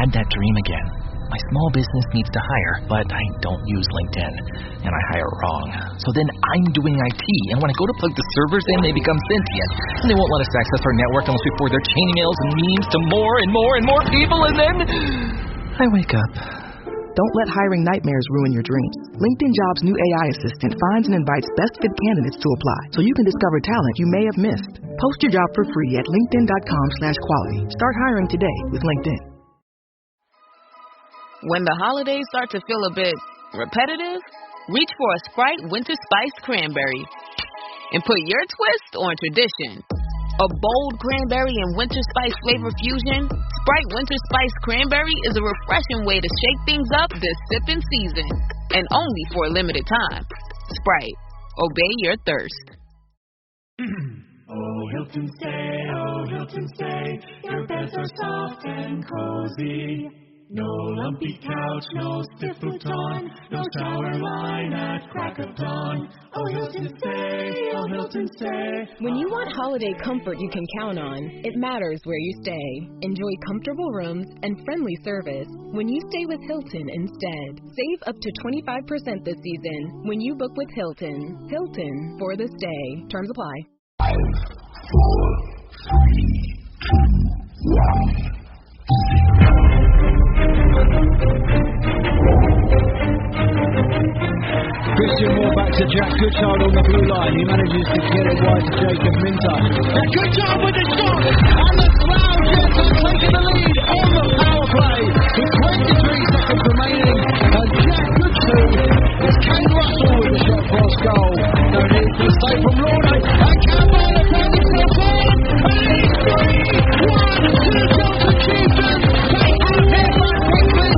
had that dream again. My small business needs to hire, but I don't use LinkedIn, and I hire wrong. So then I'm doing IT, and when I go to plug the servers in, they become sentient, and they won't let us access our network unless we forward their chain emails and memes to more and more and more people, and then I wake up. Don't let hiring nightmares ruin your dreams. LinkedIn Jobs' new AI assistant finds and invites best-fit candidates to apply, so you can discover talent you may have missed. Post your job for free at linkedin.com/quality. Start hiring today with LinkedIn. When the holidays start to feel a bit repetitive, reach for a Sprite Winter Spice Cranberry and put your twist on tradition. A bold cranberry and winter spice flavor fusion, Sprite Winter Spice Cranberry is a refreshing way to shake things up this sipping season, and only for a limited time. Sprite, obey your thirst. Oh, Hilton stay, your beds are soft and cozy. No lumpy couch, no stiff futon, no shower line at crack of dawn. Oh, Hilton stay. When you want holiday comfort you can count on, it matters where you stay. Enjoy comfortable rooms and friendly service when you stay with Hilton instead. Save up to 25% this season when you book with Hilton. Hilton for the stay. Terms apply. 5, 4, 3, 2, 1. Christian Moore back to Jack Goodchild on the blue line. He manages to get it wide to Jacob Minter. Jack Goodchild with the shot, and the Slough Jets are taking the lead on the power play with 23 seconds remaining. And Jack Goodchild is Kane Russell with the shot cross goal. No need for the save from Lorne. And Campbell has found himself on. And he's 3-1 to the Delta Chieftains. They have hit back quickly.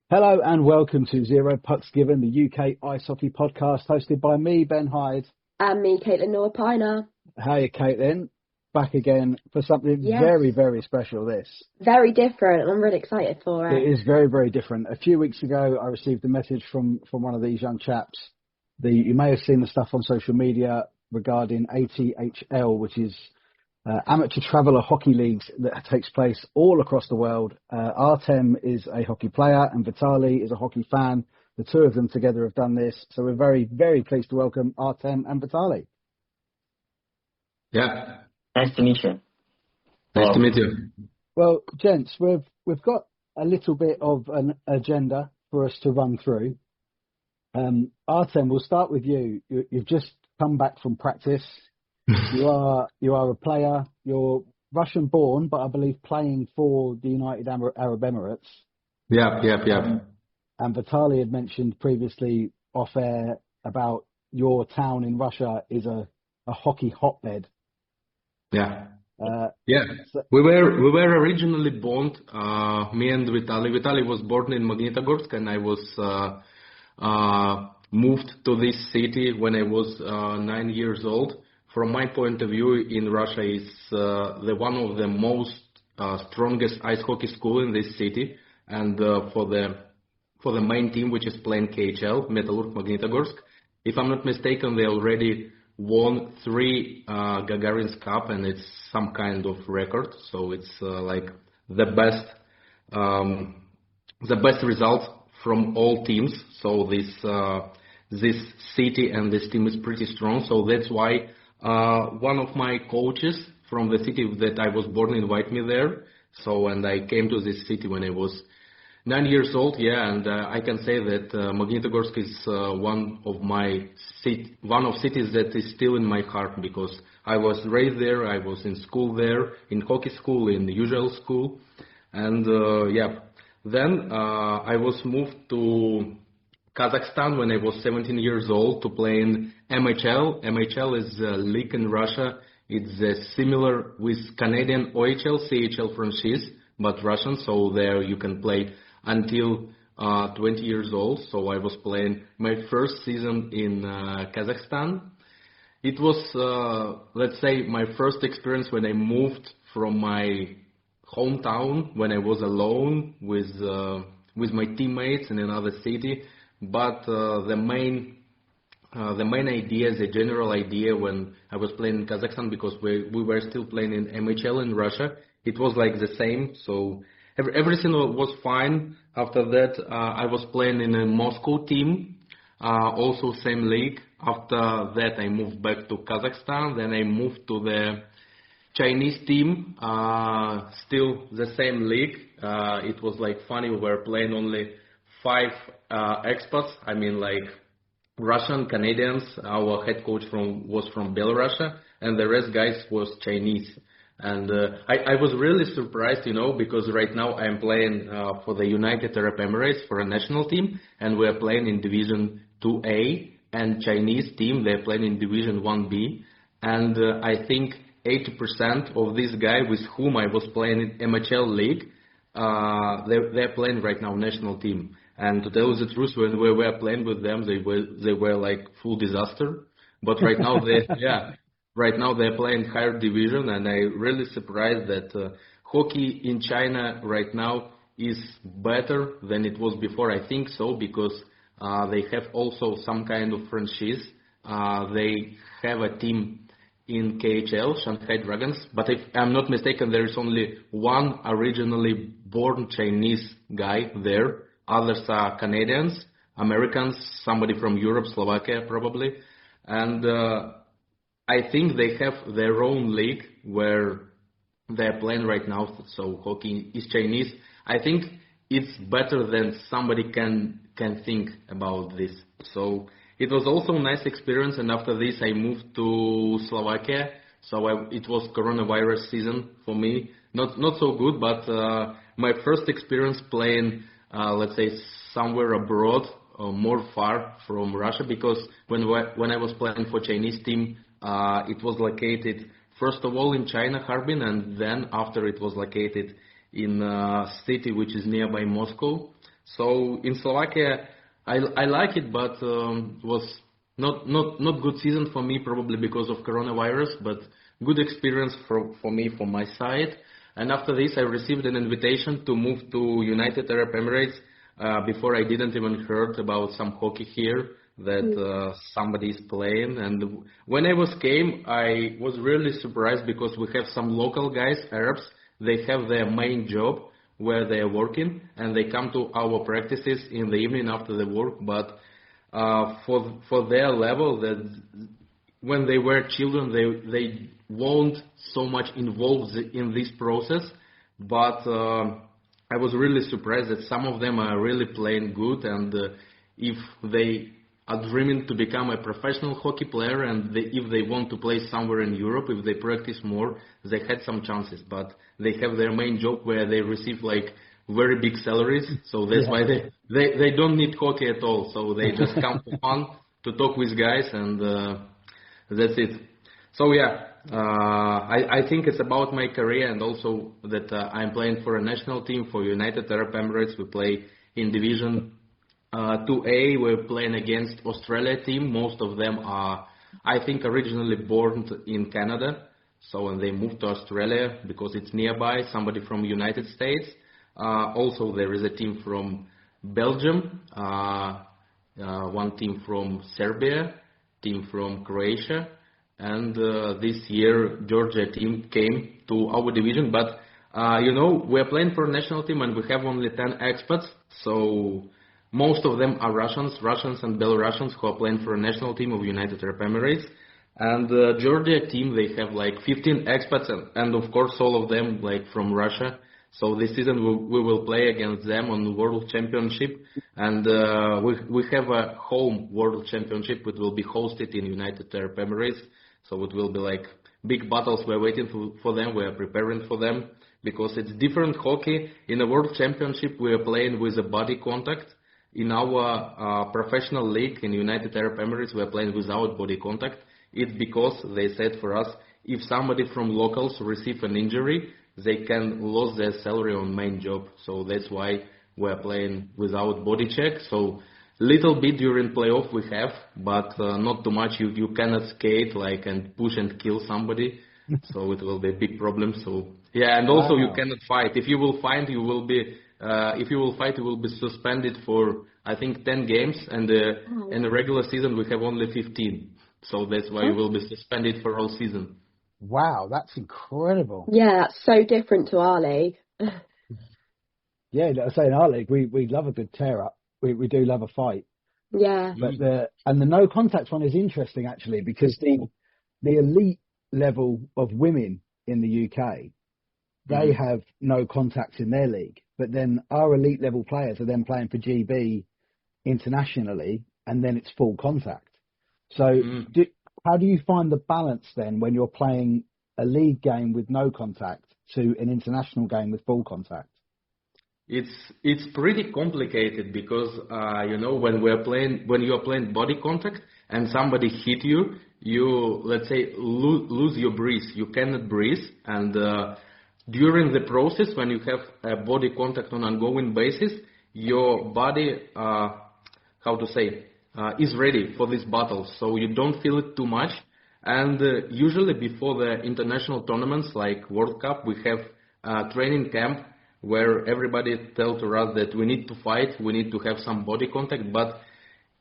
Hello and welcome to Zero Pucks Given, the UK ice hockey podcast hosted by me, Ben Hyde. And me, Katelin Piner. Hey, Katelin. Back again for something very, very special, this. Very different, and I'm really excited for it. It is very, very different. A few weeks ago, I received a message from one of these young chaps. You may have seen the stuff on social media regarding ATHL, which is amateur traveller hockey leagues that takes place all across the world. Artem is a hockey player and Vitaly is a hockey fan. The two of them together have done this. So we're very, very pleased to welcome Artem and Vitaly. Yeah. Nice to meet you. Nice to meet you. Well, gents, we've got a little bit of an agenda for us to run through. Artem, we'll start with you. You've just come back from practice. You are a player. You're Russian-born, but I believe playing for the United Arab Emirates. Yeah. And Vitaly had mentioned previously off air about your town in Russia is a hockey hotbed. Yeah. So, we were originally born. Me and Vitaly. Vitaly was born in Magnitogorsk, and I was moved to this city when I was 9 years old. From my point of view, in Russia is the one of the most strongest ice hockey school in this city, and for the main team, which is playing KHL, Metallurg Magnitogorsk. If I'm not mistaken, they already won 3 Gagarin's Cup, and it's some kind of record. So it's like the best result from all teams. So this city and this team is pretty strong. So that's why one of my coaches from the city that I was born invited me there. So, and I came to this city when I was 9 years old. Yeah, and I can say that Magnitogorsk is one of cities that is still in my heart, because I was raised there. I was in school there, in hockey school, in the usual school, and Then I was moved to Kazakhstan when I was 17 years old to play in MHL. MHL is a league in Russia. It's similar with Canadian OHL, CHL franchise, but Russian. So there you can play until 20 years old. So I was playing my first season in Kazakhstan. It was, let's say, my first experience when I moved from my hometown, when I was alone with my teammates in another city. but the main idea, the general idea when I was playing in Kazakhstan, because we were still playing in MHL in Russia, it was like the same. So everything was fine. After that, I was playing in a Moscow team, also same league. After that, I moved back to Kazakhstan. Then I moved to the Chinese team, still the same league. It was like funny, we were playing only 5 expats. I mean, like Russian, Canadians. Our head coach was from Belarus, and the rest guys was Chinese. And I was really surprised, because right now I'm playing for the United Arab Emirates for a national team, and we're playing in Division 2A, and Chinese team, they're playing in Division 1B. And I think 80% of this guy with whom I was playing in MHL league, they're playing right now national team. And to tell you the truth, when we were playing with them, they were like full disaster. But right now right now they're playing higher division, and I'm really surprised that hockey in China right now is better than it was before. I think so, because they have also some kind of franchise. They have a team in KHL, Shanghai Dragons, but if I'm not mistaken, there is only one originally born Chinese guy there. Others are Canadians, Americans, somebody from Europe, Slovakia probably. And I think they have their own league where they're playing right now, so hockey is Chinese. I think it's better than somebody can think about this. So it was also a nice experience, and after this I moved to Slovakia. So it was coronavirus season for me. Not so good, but my first experience playing, let's say, somewhere abroad, more far from Russia, because when I was playing for Chinese team, it was located first of all in China, Harbin, and then after it was located in a city which is nearby Moscow. So in Slovakia, I like it, but was not good season for me, probably because of coronavirus, but good experience for me, from my side. And after this, I received an invitation to move to United Arab Emirates. Before, I didn't even heard about some hockey here that somebody is playing. And when I came, I was really surprised, because we have some local guys, Arabs. They have their main job where they are working, and they come to our practices in the evening after the work. But for their level, that when they were children, they weren't so much involved in this process. But I was really surprised that some of them are really playing good, and if they are dreaming to become a professional hockey player, and if they want to play somewhere in Europe, if they practice more, they had some chances. But they have their main job where they receive like very big salaries, so that's why they don't need hockey at all. So they just come for fun, to talk with guys, and that's it. So I think it's about my career, and also that I'm playing for a national team for United Arab Emirates. We play in Division 2A. We're playing against Australia team. Most of them are, I think, originally born in Canada. So, and they moved to Australia because it's nearby. Somebody from United States. Also, there is a team from Belgium, one team from Serbia, team from Croatia, and this year Georgia team came to our division. But we're playing for a national team, and we have only 10 expats. So most of them are Russians and Belarusians who are playing for a national team of United Arab Emirates. And Georgia team, they have like 15 expats, and of course all of them like from Russia. So this season we will play against them on the World Championship, and we have a home World Championship which will be hosted in United Arab Emirates. So it will be like big battles. We're waiting for them. We are preparing for them because it's different hockey. In the World Championship, we are playing with a body contact. In our professional league in United Arab Emirates, we are playing without body contact. It's because they said for us, if somebody from locals receive an injury, they can lose their salary on main job. So that's why we're playing without body check. So little bit during playoff we have, but not too much. You cannot skate like and push and kill somebody. So it will be a big problem. So yeah, and also you cannot fight. If you will fight, you will be suspended for I think 10 games, and in the regular season we have only 15. So that's why we will be suspended for all season. Wow, that's incredible. Yeah, that's so different to our league. Yeah, like I say, in our league, we love a good tear up. We do love a fight. Yeah. But the no contact one is interesting actually, because the elite level of women in the UK, they have no contacts in their league. But then our elite level players are then playing for GB internationally, and then it's full contact. So how do you find the balance then when you're playing a league game with no contact to an international game with full contact? It's pretty complicated because when you are playing body contact and somebody hit you, let's say lose your breath. You cannot breathe, and during the process when you have a body contact on an ongoing basis, your body is ready for this battle, so you don't feel it too much. And usually before the international tournaments like World Cup, we have a training camp where everybody tells us that we need to fight, we need to have some body contact, but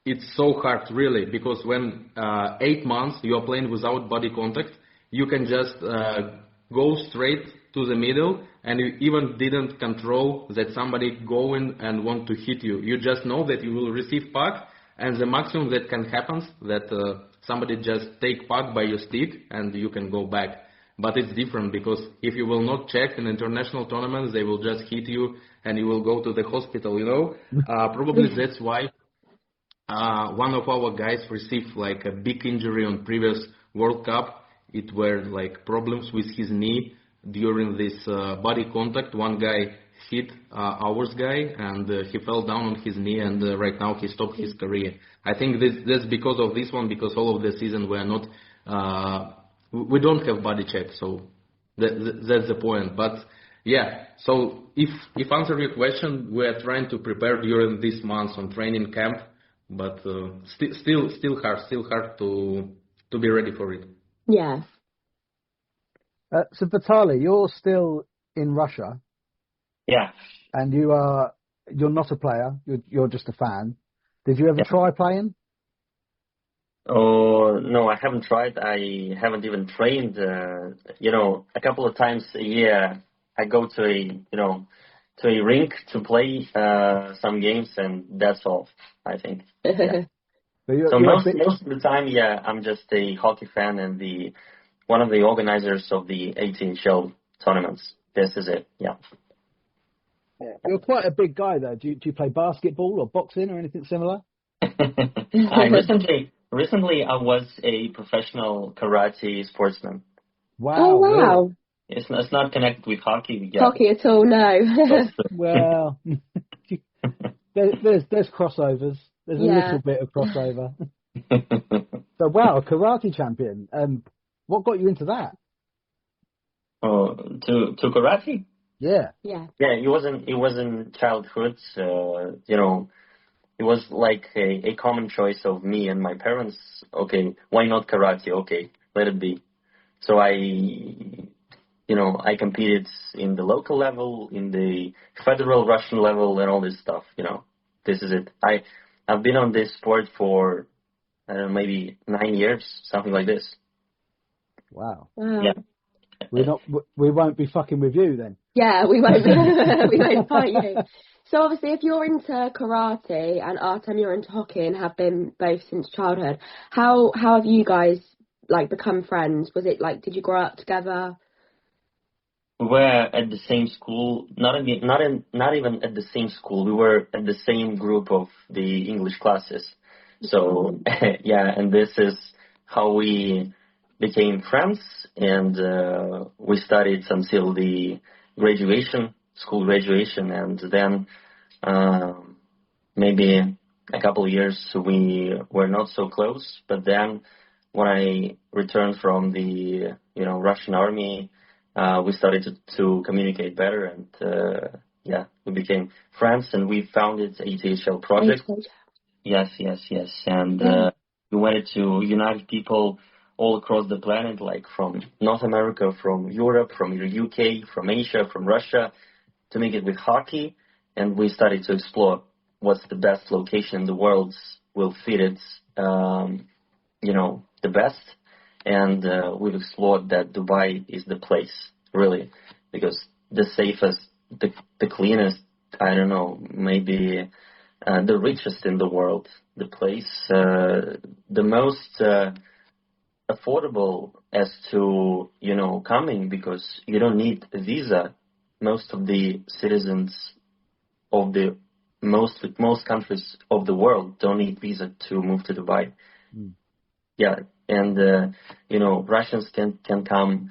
it's so hard really, because when 8 months you are playing without body contact, you can just go straight to the middle, and you even didn't control that somebody going and want to hit you. You just know that you will receive puck, and the maximum that can happen that somebody just take puck by your stick and you can go back. But it's different, because if you will not check in international tournaments, they will just hit you and you will go to the hospital, Probably that's why one of our guys received like a big injury on previous World Cup. It were like problems with his knee during this body contact. One guy hit our guy and he fell down on his knee, and right now he stopped his career. I think that's because of this one, because all of the season we are not... we don't have body check, so that's the point. But yeah, so if answer your question, we are trying to prepare during these months on training camp, but still hard to be ready for it. Yeah. So Vitaly, you're still in Russia. Yeah. And you're not a player. You're just a fan. Did you ever try playing? Oh, no, I haven't tried. I haven't even trained. A couple of times a year, I go to a rink to play some games, and that's all, I think. Yeah. So most of the time, I'm just a hockey fan and one of the organizers of the ATHL tournaments. This is it, yeah. You're quite a big guy, though. Do you play basketball or boxing or anything similar? Recently, I was a professional karate sportsman. Wow. Oh, wow. Really? It's not connected with hockey yet. Hockey at all, no. Well, there's crossovers. There's a little bit of crossover. So, wow, karate champion. What got you into that? Oh, to karate? Yeah. Yeah. Yeah, it wasn't childhood. It was like a common choice of me and my parents. Okay, why not karate? Okay, let it be. So I competed in the local level, in the federal Russian level, and all this stuff. This is it. I've been on this sport for maybe 9 years, something like this. Wow. Yeah. We won't be fucking with you then. Yeah, we won't. We won't fight you. So obviously, if you're into karate and Artem, you're into hockey and have been both since childhood, how have you guys become friends? Was it did you grow up together? We were at the same school, not even at the same school. We were at the same group of the English classes. So and this is how we became friends, and we studied until the school graduation, and then maybe a couple of years we were not so close. But then when I returned from the Russian army, we started to communicate better, and we became friends, and we founded ATHL project. Yes, and we wanted to unite people all across the planet, like from North America, from Europe, from the UK, from Asia, from Russia, to make it with hockey. And we started to explore what's the best location in the world will fit it, the best. And we've explored that Dubai is the place, really, because the safest, the cleanest, I don't know, maybe the richest in the world, the place, the most affordable as to, coming, because you don't need a visa. Most of the citizens of the most countries of the world don't need visa to move to Dubai. Mm. Yeah, and Russians can come,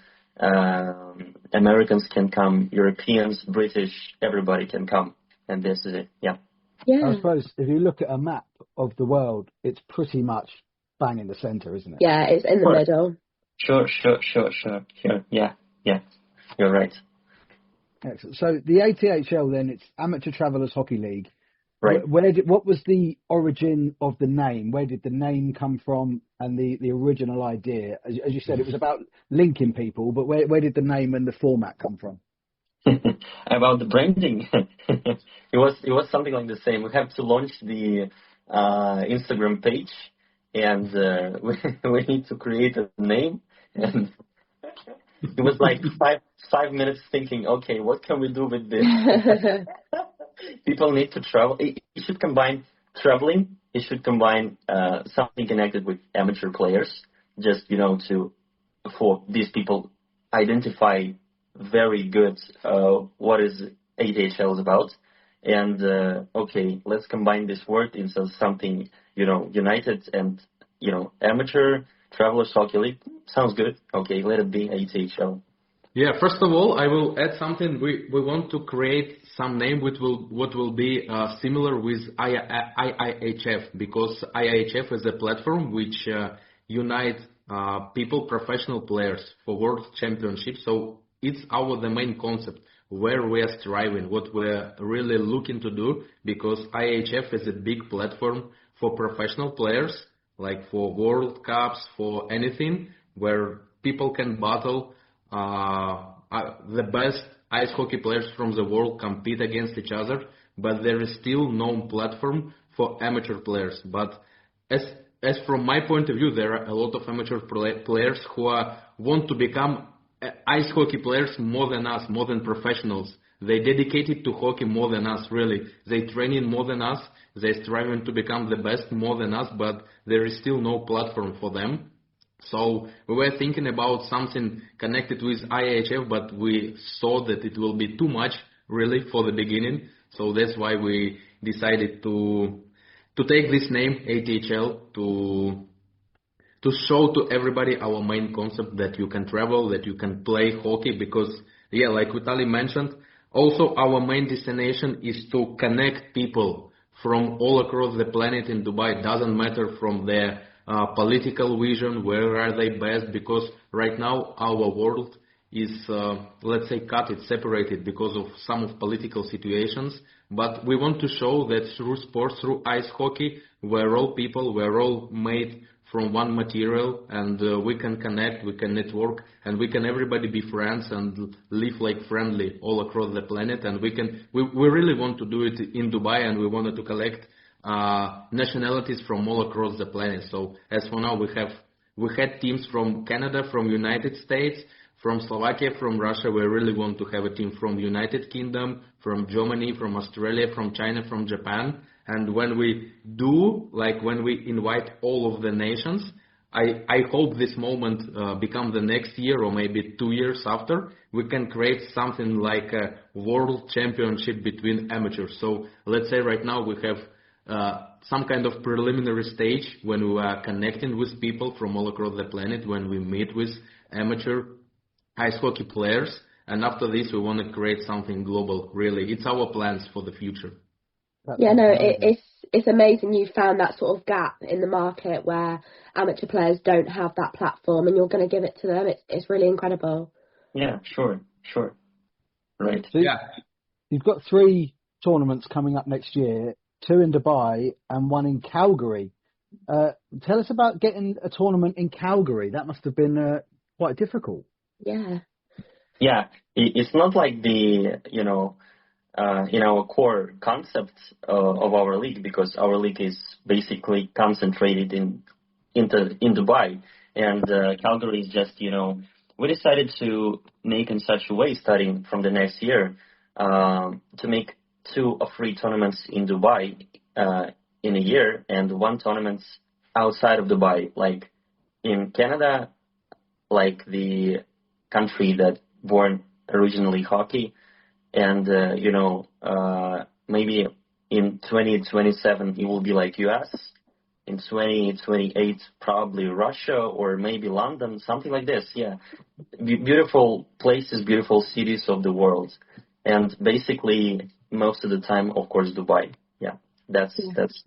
Americans can come, Europeans, British, everybody can come, and this is it. Yeah. Yeah. I suppose if you look at a map of the world, it's pretty much bang in the center, isn't it? Yeah, it's in the middle. Sure. Yeah. You're right. Excellent. So the ATHL then, it's Amateur Travellers Hockey League. Right. What was the origin of the name? Where did the name come from, and the original idea? As you said, it was about linking people, but where did the name and the format come from? About the branding, it was something like the same. We have to launch the Instagram page, and we need to create a name, and it was like 5 minutes thinking, okay, what can we do with this? People need to travel. It should combine traveling. It should combine something connected with amateur players, just for these people identify very good what is ATHL is about, and okay, let's combine this word into something united, and Amateur Travelers Hockey League sounds good. Okay, let it be ATHL. Yeah, first of all, I will add something. We want to create some name what will be similar with IIHF, because IIHF is a platform which unites people, professional players for World Championship. So it's the main concept where we are striving, what we're really looking to do, because IIHF is a big platform for professional players, like for World Cups, for anything, where people can battle. The best ice hockey players from the world compete against each other, but there is still no platform for amateur players. But as from my point of view, there are a lot of amateur players who want to become ice hockey players more than us, more than professionals. They dedicated to hockey more than us, really. They training more than us. They're striving to become the best more than us, but there is still no platform for them. So we were thinking about something connected with IIHF, but we saw that it will be too much, really, for the beginning. So that's why we decided to take this name, ATHL, to show to everybody our main concept, that you can travel, that you can play hockey, because, yeah, like Vitaly mentioned, also our main destination is to connect people from all across the planet in Dubai. It doesn't matter from their political vision, where are they best, because right now our world is, let's say, separated because of some of political situations. But we want to show that through sports, through ice hockey, we're all people, we're all made from one material, and we can connect, we can network, and we can everybody be friends and live like friendly all across the planet. And we really want to do it in Dubai, and we wanted to collect nationalities from all across the planet. So as for now, we had teams from Canada, from United States, from Slovakia, from Russia. We really want to have a team from United Kingdom, from Germany, from Australia, from China, from Japan. And when we do, like when we invite all of the nations, I hope this moment become the next year or maybe 2 years after, we can create something like a world championship between amateurs. So let's say right now we have some kind of preliminary stage when we are connecting with people from all across the planet, when we meet with amateur ice hockey players, and after this we want to create something global. Really, it's our plans for the future. Yeah, no, it's amazing you found that sort of gap in the market where amateur players don't have that platform, and you're going to give it to them. It's really incredible. Yeah, sure. Right. So you've got 3 tournaments coming up next year, 2 in Dubai and 1 in Calgary. Tell us about getting a tournament in Calgary. That must have been quite difficult. Yeah. Yeah, it's not like the in our core concept of our league, because our league is basically concentrated in Dubai, and Calgary is just, we decided to make in such a way, starting from the next year, to make 2 or 3 tournaments in Dubai in a year, and 1 tournament outside of Dubai, like in Canada, like the country that born originally hockey, and maybe in 2027 it will be like US, in 2028 probably Russia, or maybe London, something like this. Yeah, beautiful places, beautiful cities of the world, and basically most of the time, of course, Dubai. Yeah, that's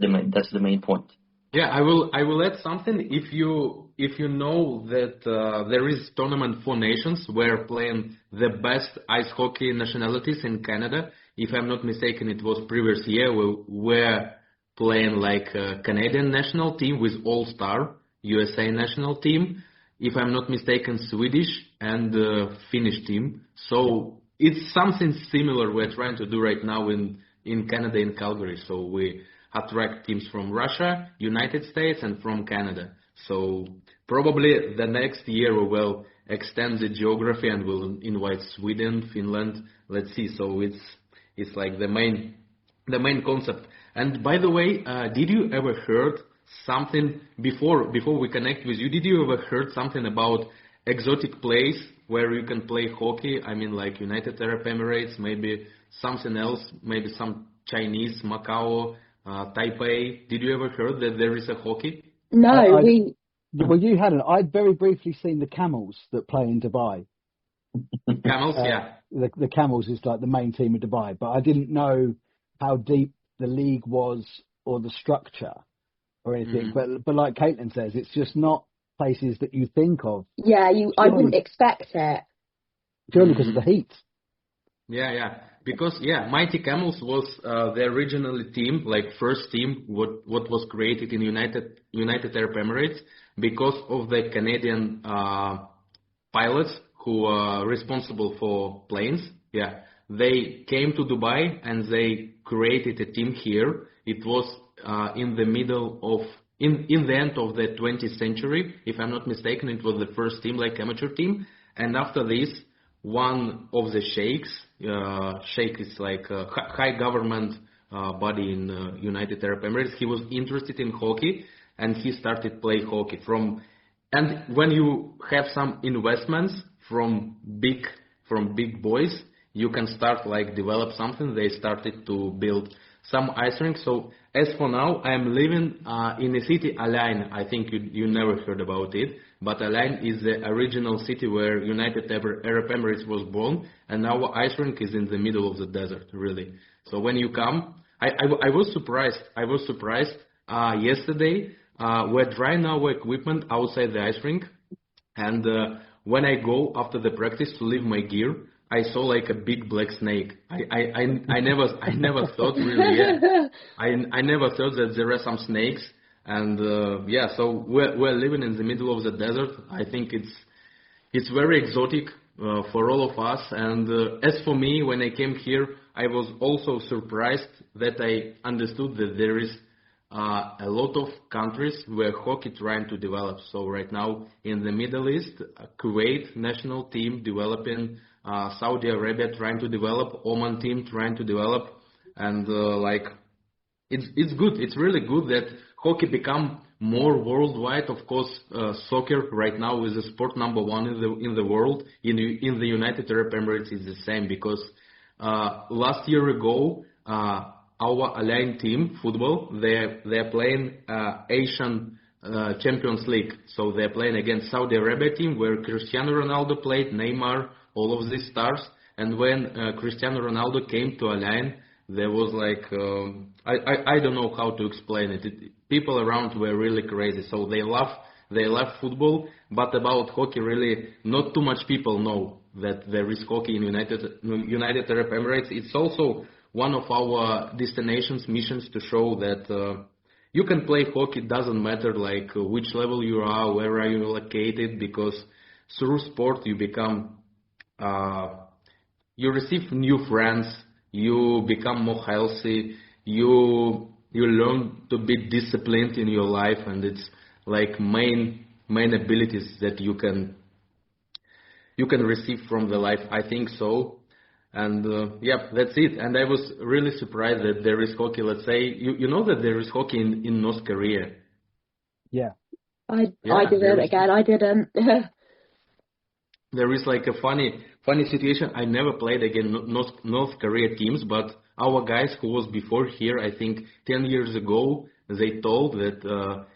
the main point. Yeah, I will add something. If you know that there is tournament for nations where playing the best ice hockey nationalities in Canada. If I'm not mistaken, it was previous year we were playing like a Canadian national team with all-star, USA national team. If I'm not mistaken, Swedish and Finnish team. So it's something similar we're trying to do right now in Canada, in Calgary. So we attract teams from Russia, United States, and from Canada. So probably the next year we will extend the geography and we'll invite Sweden, Finland. Let's see. So it's like the main concept. And by the way, did you ever heard something before we connect with you? Did you ever heard something about exotic place where you can play hockey? I mean, like United Arab Emirates, maybe something else, maybe some Chinese, Macau, Taipei. Did you ever heard that there is a hockey? No, Well, you hadn't. I'd very briefly seen the Camels that play in Dubai. Camels, yeah. The Camels is like the main team of Dubai, but I didn't know how deep the league was or the structure or anything. Mm-hmm. But like Katelin says, it's just not places that you think of. Yeah, I wouldn't expect it. Purely because of the heat. Yeah. Because, Mighty Camels was the original team, like first team, what was created in United Arab Emirates because of the Canadian pilots who are responsible for planes. Yeah, they came to Dubai and they created a team here. It was in the end of the 20th century, if I'm not mistaken. It was the first team, like amateur team. And after this, one of the sheikhs, sheikh is like a high government body in United Arab Emirates. He was interested in hockey and he started play hockey and when you have some investments from big boys, you can start like develop something. They started to build some ice rinks. So as for now, I am living in a city, Al-Ain. I think you never heard about it, but Al-Ain is the original city where United Arab Emirates was born, and our ice rink is in the middle of the desert, really. So when you come, I was surprised. Yesterday, we're drying our equipment outside the ice rink, and when I go after the practice to leave my gear, I saw like a big black snake. I never thought really. Yeah. I never thought that there are some snakes, and so we're living in the middle of the desert. I think it's very exotic for all of us. And as for me, when I came here, I was also surprised that I understood that there is a lot of countries where hockey trying to develop. So right now in the Middle East, Kuwait national team developing, Saudi Arabia trying to develop, Oman team trying to develop, and it's good. It's really good that hockey become more worldwide. Of course, soccer right now is the sport number one in the world. In the United Arab Emirates is the same, because last year ago, our Al-Ain team, football, they're playing Asian Champions League. So they're playing against Saudi Arabia team where Cristiano Ronaldo played, Neymar, all of these stars. And when Cristiano Ronaldo came to Al-Ain, there was like, I don't know how to explain it. People around were really crazy. So they love football, but about hockey really not too much people know that there is hockey in United Arab Emirates. It's also one of our destinations, missions, to show that you can play hockey. Doesn't matter like which level you are, where are you located, because through sport you become, you receive new friends, you become more healthy, you learn to be disciplined in your life, and it's like main abilities that you can receive from the life. I think so. And that's it. And I was really surprised that there is hockey. Let's say you know that there is hockey in North Korea. Yeah. I didn't. Again, I didn't. There is like a funny situation. I never played against North Korea teams, but our guys who was before here, I think 10 years ago, they told that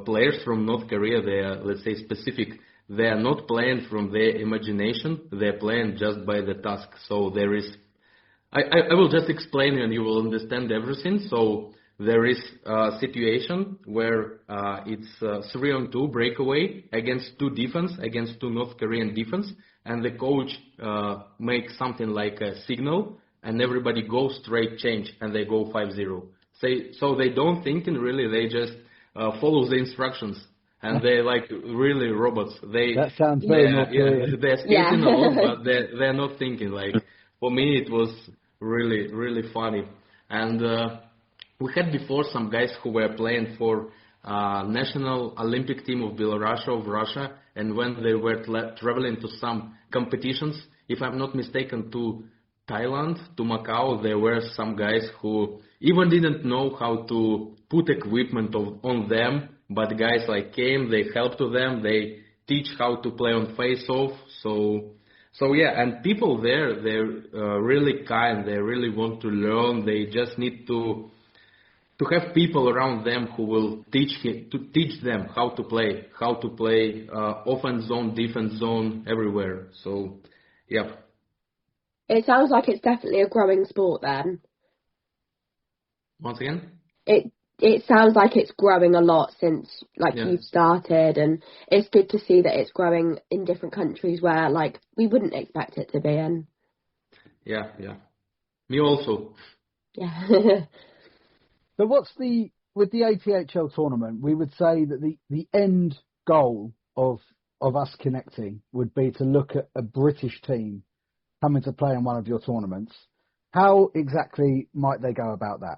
players from North Korea, they are, let's say, specific. They are not playing from their imagination. They are playing just by the task. So there is, I will just explain and you will understand everything. So there is a situation where it's 3-on-2 breakaway against two defense, against two North Korean defense, and the coach makes something like a signal, and everybody goes straight change, and they go 5-0. So they don't think really, they just follow the instructions. And they're like really robots. That sounds very North Korean. They're skating a lot, but they're not thinking. Like, for me, it was really, really funny. And we had before some guys who were playing for national Olympic team of Belarus, of Russia, and when they were traveling to some competitions, if I'm not mistaken, to Thailand, to Macau, there were some guys who even didn't know how to put equipment on them, but guys like came, they helped to them, they teach how to play on face-off. So yeah, and people there, they're really kind, they really want to learn, they just need to have people around them who will teach them how to play offense zone, defense zone, everywhere. So, yeah. It sounds like it's definitely a growing sport then. Once again? It sounds like it's growing a lot since you've started, and it's good to see that it's growing in different countries where we wouldn't expect it to be in. Yeah. Me also. Yeah. So with the ATHL tournament, we would say that the end goal of us connecting would be to look at a British team coming to play in one of your tournaments. How exactly might they go about that?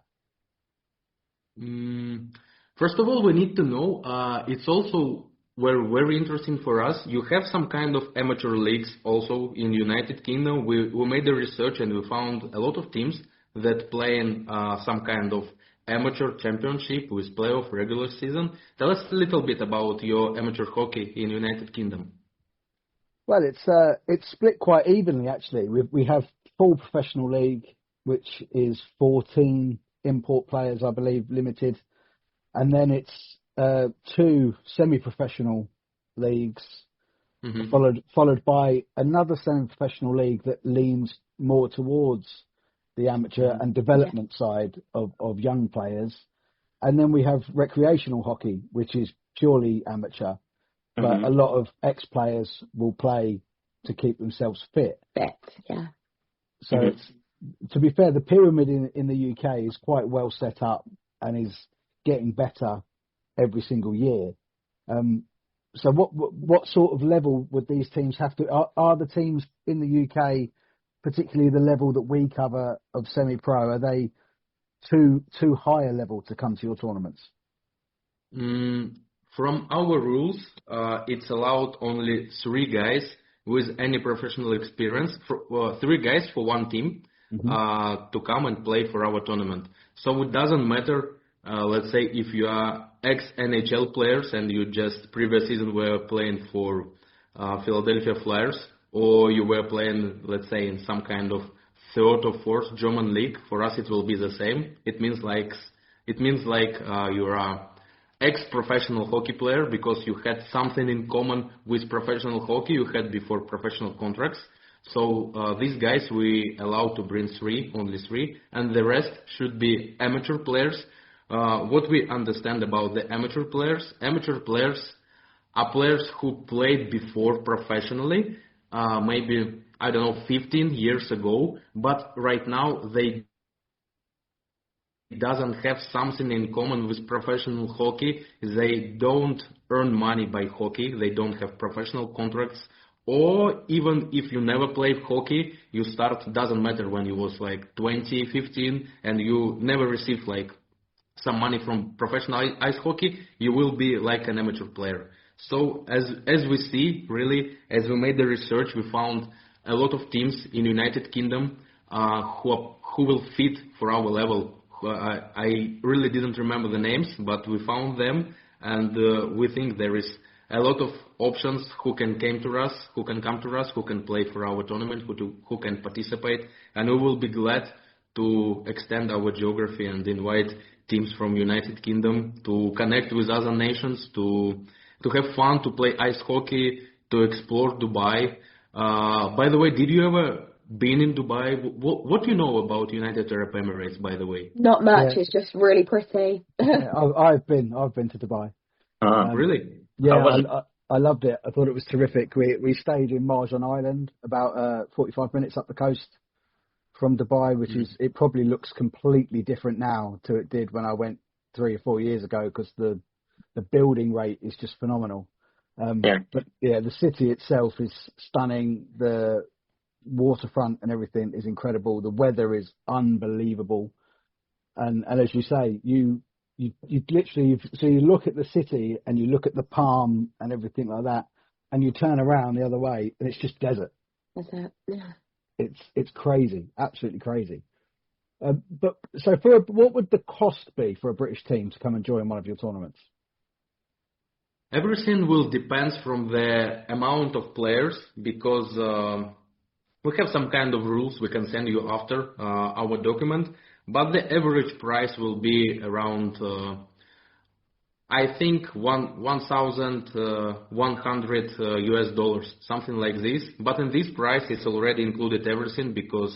First of all, we need to know, it's also very interesting for us. You have some kind of amateur leagues also in United Kingdom. We made the research and we found a lot of teams that play in some kind of amateur championship with playoff regular season. Tell us a little bit about your amateur hockey in United Kingdom. Well, it's split quite evenly actually. We have full professional league, which is 14 import players, I believe, limited, and then it's 2 semi-professional leagues, followed by another semi-professional league that leans more towards the amateur and development side of young players, and then we have recreational hockey, which is purely amateur, but a lot of ex-players will play to keep themselves fit. Yeah. So it's, to be fair, the pyramid in the UK is quite well set up and is getting better every single year. So what sort of level would these teams have to? Are the teams in the UK, particularly the level that we cover of semi-pro, are they too high a level to come to your tournaments? From our rules, it's allowed only 3 guys with any professional experience, 3 guys for one team, to come and play for our tournament. So it doesn't matter, let's say, if you are ex-NHL players and you just previous season were playing for Philadelphia Flyers, or you were playing, let's say, in some kind of 3rd or 4th German league. For us, it will be the same. It means like you're a ex-professional hockey player because you had something in common with professional hockey. You had before professional contracts. So these guys we allow to bring only three, and the rest should be amateur players. What we understand about the amateur players are players who played before professionally, maybe, 15 years ago, but right now they doesn't have something in common with professional hockey. They don't earn money by hockey. They don't have professional contracts or even if you never played hockey, you start, doesn't matter when you was like 20, 15, and you never received like some money from professional ice hockey, you will be like an amateur player. So as we see, really, as we made the research, we found a lot of teams in United Kingdom who will fit for our level. I really didn't remember the names, but we found them, and we think there is a lot of options who can come to us, who can play for our tournament, who can participate, and we will be glad to extend our geography and invite teams from United Kingdom to connect with other nations, to have fun, to play ice hockey, to explore Dubai. By the way, did you ever been in Dubai? What do you know about United Arab Emirates, by the way? Not much. It's just really pretty. I've been to Dubai. Really? Yeah, I loved it. I thought it was terrific. We stayed in Marjan Island, about 45 minutes up the coast from Dubai, which is, it probably looks completely different now to it did when I went 3 or 4 years ago, because the building rate is just phenomenal. But yeah, the city itself is stunning. The waterfront and everything is incredible. The weather is unbelievable. And as you say, you literally, so you look at the city and you look at the palm and everything like that, and you turn around the other way and it's just desert. That's it. Yeah. It's crazy, absolutely crazy. But so what would the cost be for a British team to come and join one of your tournaments? Everything will depend from the amount of players, because we have some kind of rules we can send you after our document, but the average price will be around, I think, $1,100 US, something like this. But in this price, it's already included everything, because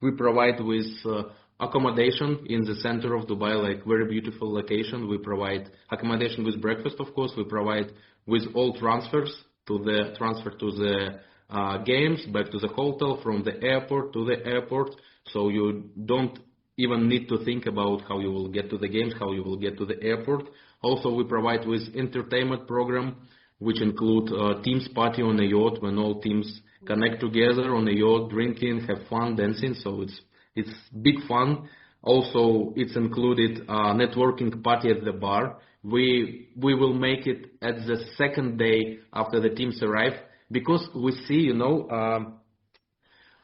we provide with accommodation in the center of Dubai, like very beautiful location. We provide accommodation with breakfast, of course. We provide with all transfers to the games, back to the hotel, from the airport to the airport. So you don't even need to think about how you will get to the games, how you will get to the airport. Also, we provide with entertainment program, which include teams party on a yacht, when all teams connect together on a yacht, drinking, have fun, dancing. So it's big fun. Also, it's included networking party at the bar. We will make it at the second day after the teams arrive, because we see,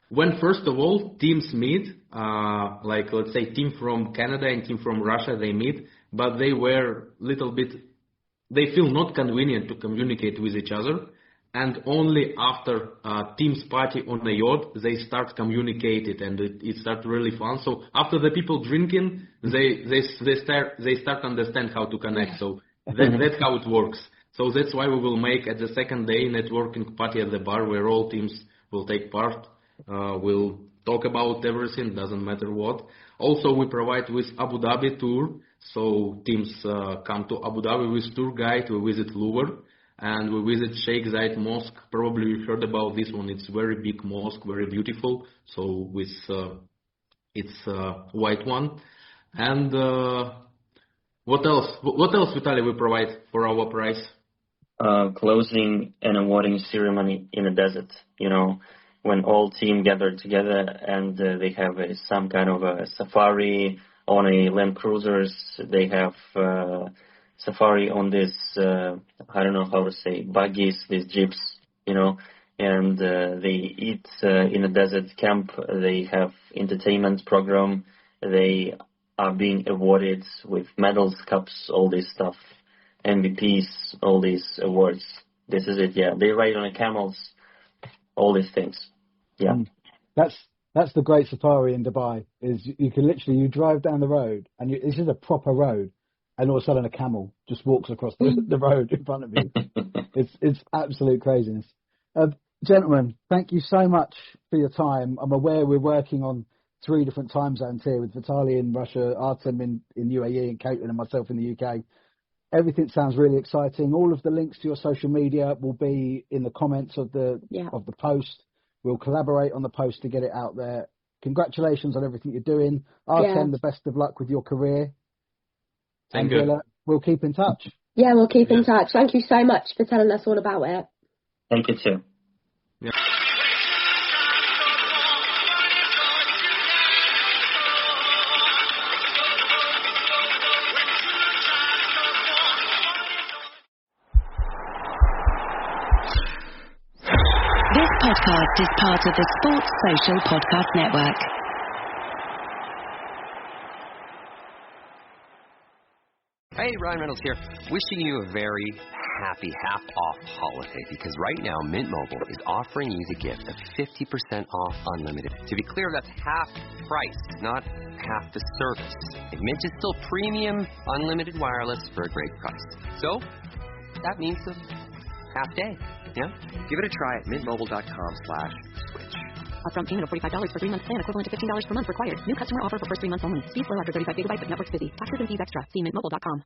when first of all teams meet, like let's say team from Canada and team from Russia, they meet, but they feel not convenient to communicate with each other. And only after team's party on the yacht, they start communicating, and it starts really fun. So after the people drinking, they start understand how to connect. So that's how it works. So that's why we will make at the second day networking party at the bar, where all teams will take part. We'll talk about everything, doesn't matter what. Also, we provide with Abu Dhabi tour. So teams come to Abu Dhabi with tour guide. We visit Louvre. And we visit Sheikh Zayed Mosque. Probably you heard about this one. It's very big mosque, very beautiful. So with it's white one. And what else? What else, Vitaly, we provide for our price? Closing and awarding ceremony in the desert. When all team gather together and they have some kind of a safari on a Land Cruisers. They have safari on this, I don't know how to say, buggies, these jeeps, and they eat in a desert camp. They have entertainment program. They are being awarded with medals, cups, all this stuff, MVPs, all these awards. This is it, yeah. They ride on the camels, all these things, yeah. That's the great safari in Dubai, is you can literally, you drive down the road, and this is a proper road, and all of a sudden a camel just walks across the road in front of you. It's absolute craziness. Gentlemen, thank you so much for your time. I'm aware we're working on 3 different time zones here, with Vitaly in Russia, Artem in UAE, and Katelin and myself in the UK. Everything sounds really exciting. All of the links to your social media will be in the comments of the post. We'll collaborate on the post to get it out there. Congratulations on everything you're doing. Artem, the best of luck with your career. Thank you. We'll keep in touch. Yeah, we'll keep in touch. Thank you so much for telling us all about it. Thank you too. Yeah. This podcast is part of the Sports Social Podcast Network. Hey, Ryan Reynolds here, wishing you a very happy half-off holiday, because right now Mint Mobile is offering you the gift of 50% off unlimited. To be clear, that's half price, not half the service. Mint is still premium unlimited wireless for a great price. So, that means a half day, yeah? Give it a try at mintmobile.com/switch. Upfront payment of $45 for 3 months plan, equivalent to $15 per month required. New customer offer for first 3 months only. See slow after 35 gigabytes if network's busy. Taxes and fees extra. See mintmobile.com.